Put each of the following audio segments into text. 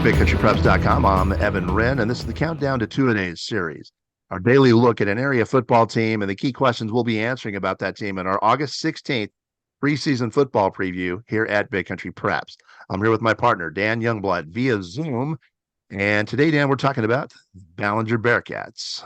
BigCountryPreps.com. I'm Evan Wren, and this is the Countdown to Two-A-Days series, our daily look at an area football team and the key questions we'll be answering about that team in our August 16th preseason football preview here at Big Country Preps. I'm here with my partner, Dan Youngblood, via Zoom. And today, Dan, we're talking about Ballinger Bearcats.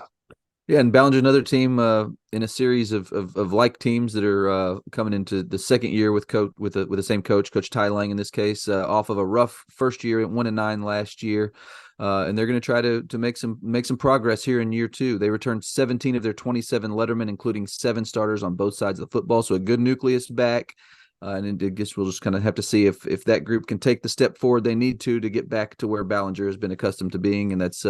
Yeah, and Ballinger, another team in a series of like teams that are coming into the second year with the same coach, Coach Ty Lang in this case, off of a rough first year at 1-9 last year, and they're going to try to make some progress here in year two. They returned 17 of their 27 lettermen, including 7 starters on both sides of the football, so a good nucleus back. And I guess we'll just kind of have to see if that group can take the step forward they need to get back to where Ballinger has been accustomed to being, and that's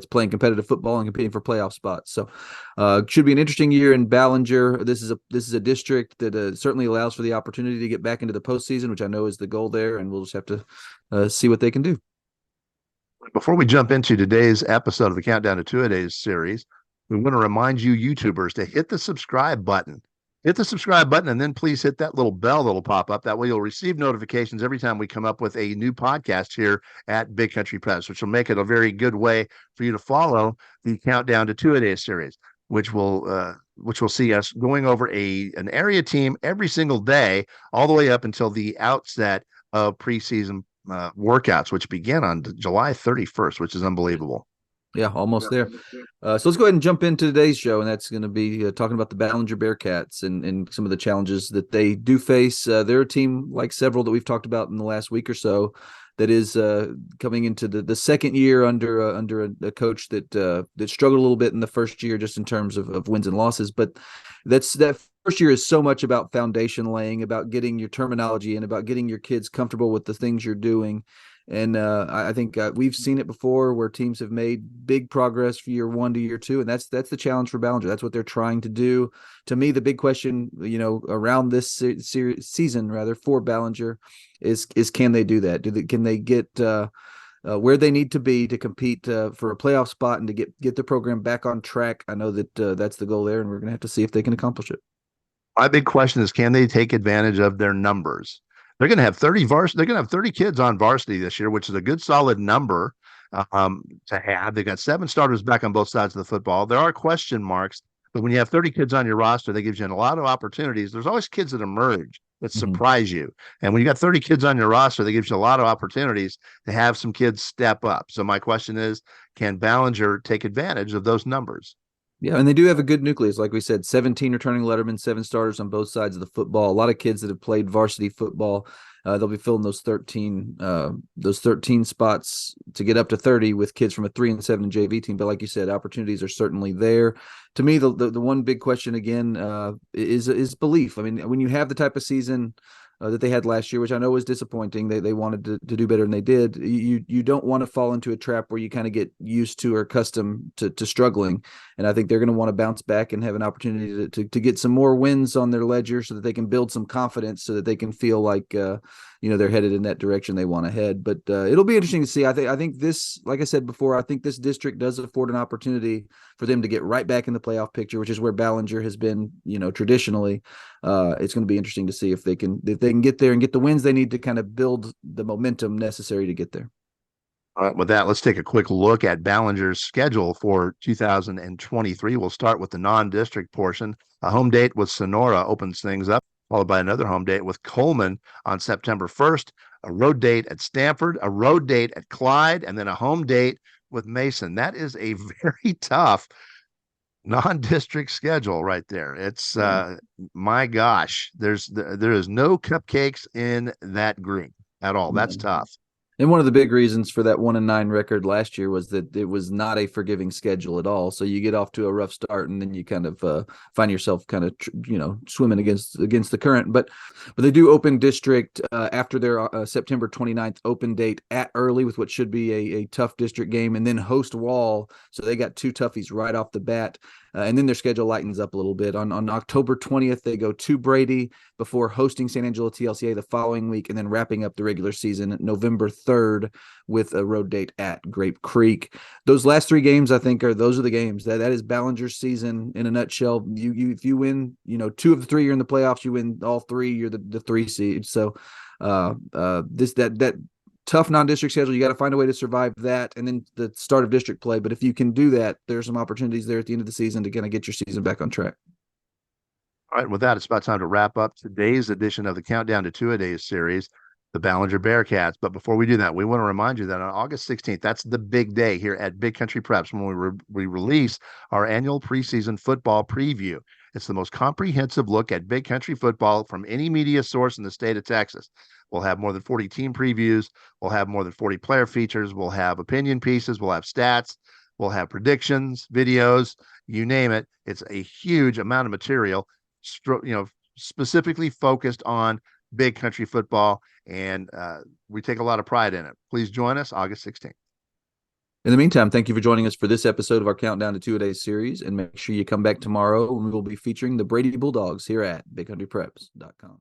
playing competitive football and competing for playoff spots. So, should be an interesting year in Ballinger. This is a district that certainly allows for the opportunity to get back into the postseason, which I know is the goal there, and we'll just have to see what they can do. Before we jump into today's episode of the Countdown to Two-A-Days series, we want to remind you YouTubers to hit the subscribe button. Hit the subscribe button, and then please hit that little bell that'll pop up. That way you'll receive notifications every time we come up with a new podcast here at Big Country Press, which will make it a very good way for you to follow the Countdown to Two-A-Days series, which will see us going over an area team every single day, all the way up until the outset of preseason workouts, which begin on July 31st, which is unbelievable. Yeah, almost there. So let's go ahead and jump into today's show, and that's going to be talking about the Ballinger Bearcats and some of the challenges that they do face. They're a team like several that we've talked about in the last week or so that is coming into the second year under a coach that struggled a little bit in the first year just in terms of wins and losses. But that first year is so much about foundation laying, about getting your terminology and about getting your kids comfortable with the things you're doing. And I think we've seen it before where teams have made big progress from year one to year two, and that's the challenge for Ballinger. That's what they're trying to do. To me, the big question, around this season rather for Ballinger is can they do that? Can they get where they need to be to compete for a playoff spot and to get the program back on track? I know that that's the goal there, and we're going to have to see if they can accomplish it. My big question is, can they take advantage of their numbers? They're going to have 30 varsity. They're going to have 30 kids on varsity this year, which is a good solid number to have. They got 7 starters back on both sides of the football. There are question marks, but when you have 30 kids on your roster, that gives you a lot of opportunities. There's always kids that emerge that surprise you, and when you got 30 kids on your roster, that gives you a lot of opportunities to have some kids step up. So my question is, can Ballinger take advantage of those numbers? Yeah, and they do have a good nucleus. Like we said, 17 returning lettermen, 7 starters on both sides of the football. A lot of kids that have played varsity football. They'll be filling those 13 spots to get up to 30 with kids from a 3-7 JV team. But like you said, opportunities are certainly there. To me, the one big question again is belief. I mean, when you have the type of season that they had last year, which I know was disappointing. They wanted to do better than they did. You don't want to fall into a trap where you kind of get used to or accustomed to struggling. And I think they're going to want to bounce back and have an opportunity to get some more wins on their ledger so that they can build some confidence so that they can feel like, they're headed in that direction they want to head. But it'll be interesting to see. I think this, like I said before, I think this district does afford an opportunity for them to get right back in the playoff picture, which is where Ballinger has been, traditionally. It's going to be interesting to see if they can get there and get the wins they need to kind of build the momentum necessary to get there. All right, with that, let's take a quick look at Ballinger's schedule for 2023. We'll start with the non-district portion. A home date with Sonora opens things up, followed by another home date with Coleman on September 1st, a road date at Stanford, a road date at Clyde, and then a home date with Mason. That is a very tough non-district schedule right there. It's my gosh, there is no cupcakes in that group at all. That's tough. And one of the big reasons for that 1-9 record last year was that it was not a forgiving schedule at all. So you get off to a rough start, and then you kind of find yourself kind of swimming against the current. But they do open district after their September 29th open date at Early with what should be a tough district game, and then host Wall. So they got 2 toughies right off the bat. And then their schedule lightens up a little bit. On October 20th, they go to Brady before hosting San Angelo TLCA the following week, and then wrapping up the regular season November 3rd with a road date at Grape Creek. Those last 3 games, I think, those are the games. That is Ballinger's season in a nutshell. If you win, 2 of the 3, you're in the playoffs. You win all 3, you're the 3 seed. So that tough non-district schedule. You got to find a way to survive that, and then the start of district play. But if you can do that, there's some opportunities there at the end of the season to kind of get your season back on track. All right, with that, it's about time to wrap up today's edition of the Countdown to Two-A-Days series, the Ballinger Bearcats. But before we do that, we want to remind you that on August 16th, that's the big day here at Big Country Preps when we release our annual preseason football preview. It's the most comprehensive look at Big Country football from any media source in the state of Texas. We'll have more than 40 team previews. We'll have more than 40 player features. We'll have opinion pieces. We'll have stats. We'll have predictions, videos, you name it. It's a huge amount of material, specifically focused on Big Country football, and we take a lot of pride in it. Please join us August 16th. In the meantime, thank you for joining us for this episode of our Countdown to Two-A-Days series, and make sure you come back tomorrow when we will be featuring the Brady Bulldogs here at BigCountryPreps.com.